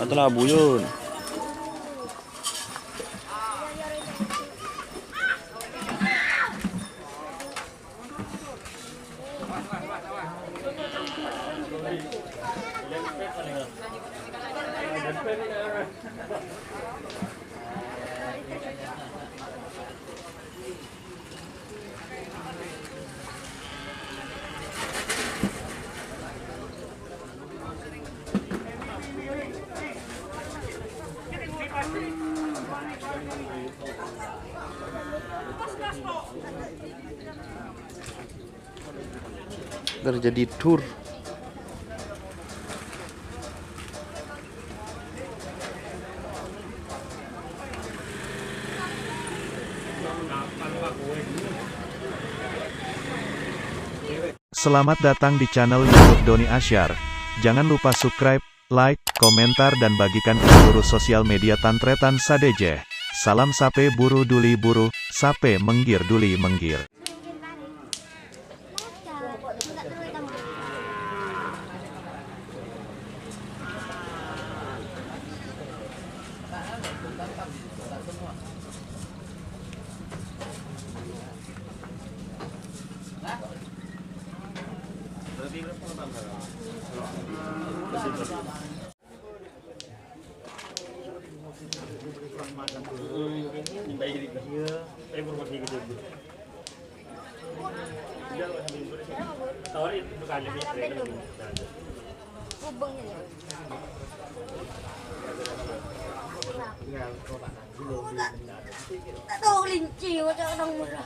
Atuh buyun. Terjadi tur. Selamat datang di channel YouTube Doni Asyar. Jangan lupa subscribe, like, komentar dan bagikan ke seluruh sosial media Tantretan Sadeje. Salam sape buru duli buru, sape menggir duli menggir. Aduh, linci macam orang murah.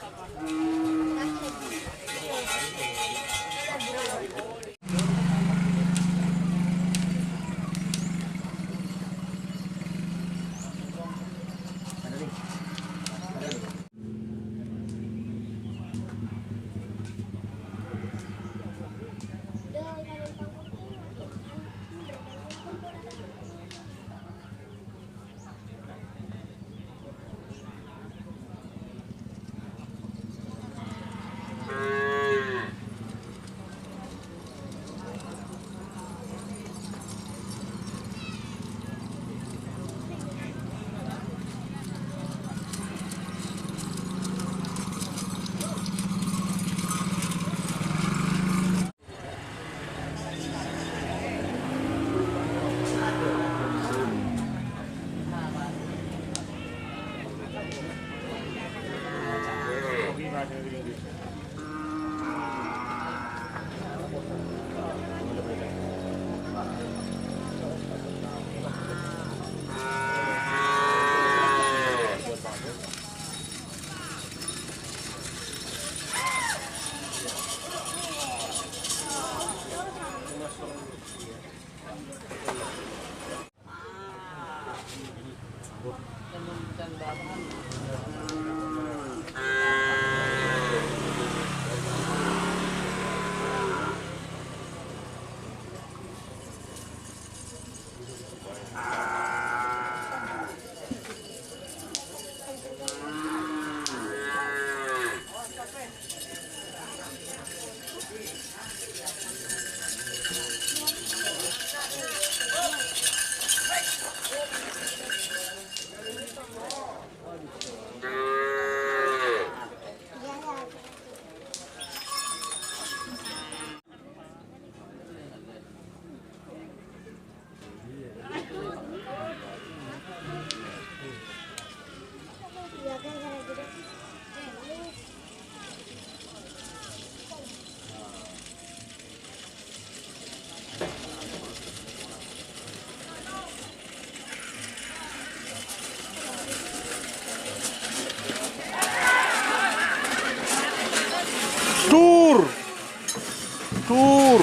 Tur.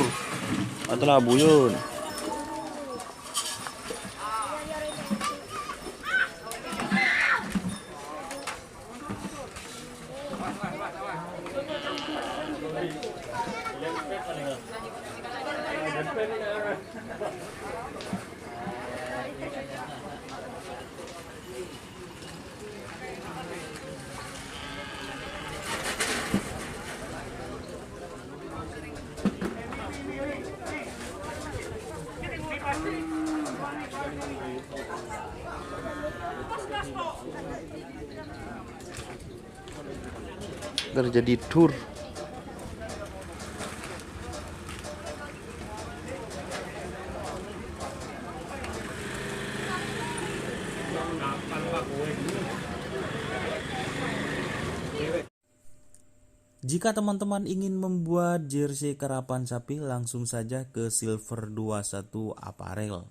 Atuh buyun. Terjadi tour. Jika teman-teman ingin membuat jersey karapan sapi, langsung saja ke Silver 21 Apparel.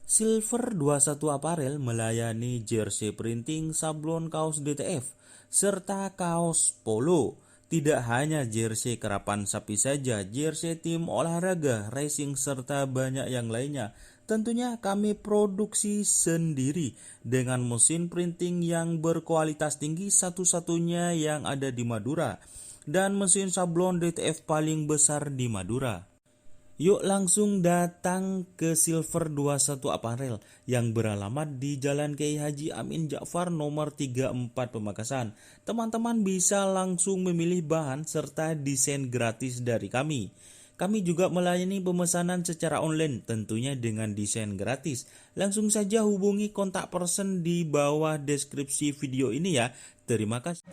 Silver 21 Apparel melayani jersey printing, sablon kaos DTF, serta kaos polo. Tidak hanya jersey karapan sapi saja, jersey tim olahraga, racing, serta banyak yang lainnya. Tentunya kami produksi sendiri dengan mesin printing yang berkualitas tinggi, satu-satunya yang ada di Madura, dan mesin sablon DTF paling besar di Madura. Yuk langsung datang ke Silver 21 Apparel yang beralamat di Jalan Kiai Haji Amin Ja'far nomor 34 Pamekasan. Teman-teman bisa langsung memilih bahan serta desain gratis dari kami. Kami juga melayani pemesanan secara online, tentunya dengan desain gratis. Langsung saja hubungi kontak person di bawah deskripsi video ini ya. Terima kasih.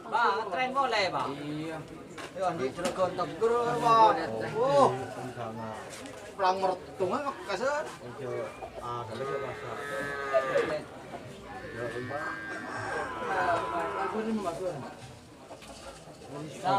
Bang, tren boleh bang? Iya. Ya, di Cilegon Tegur bang. Oh, pelang mertungan kok kasar. Ah, kalau dia basah. Ya, aku ini masuk. Bisa.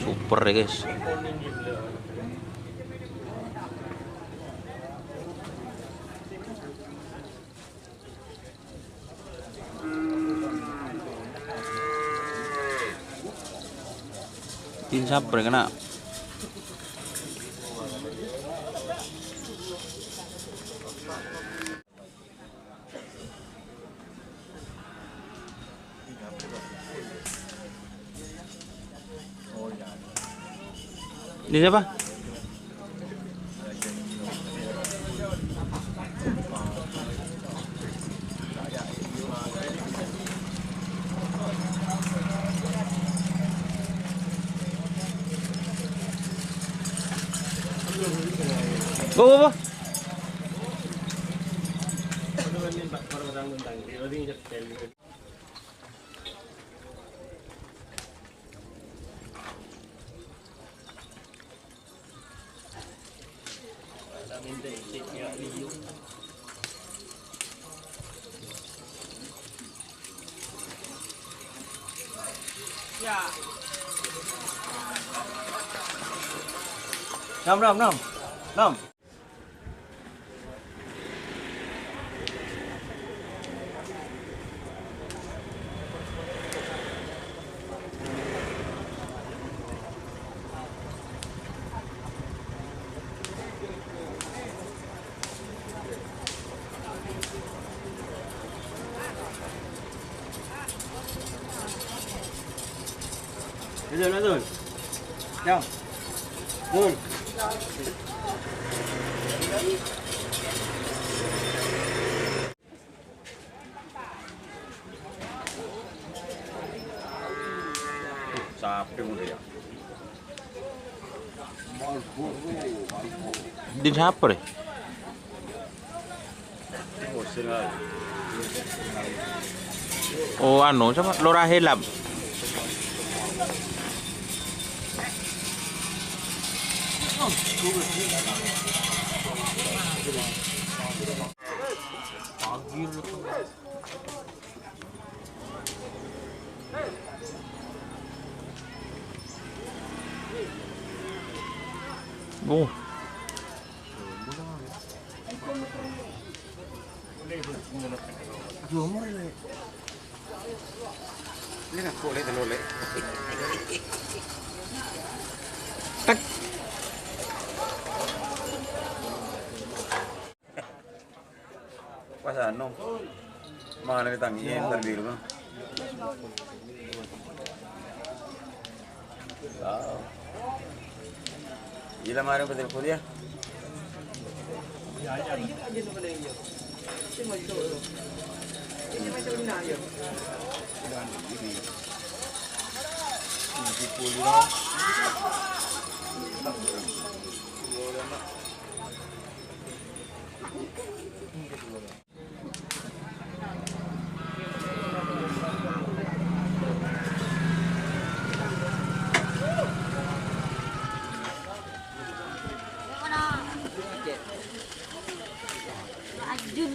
Super ya guys. Tin sabar kena. Ini siapa? Go. Nom. Betul. Yang. Betul. Sapi muda ya. Di siapa deh? Oh anu sama Lora Helab. Oh. Tak. Pas ano? Mana ditanggiin terbiru mah. Wow. Gila kemarin betul kuliah. Ajun.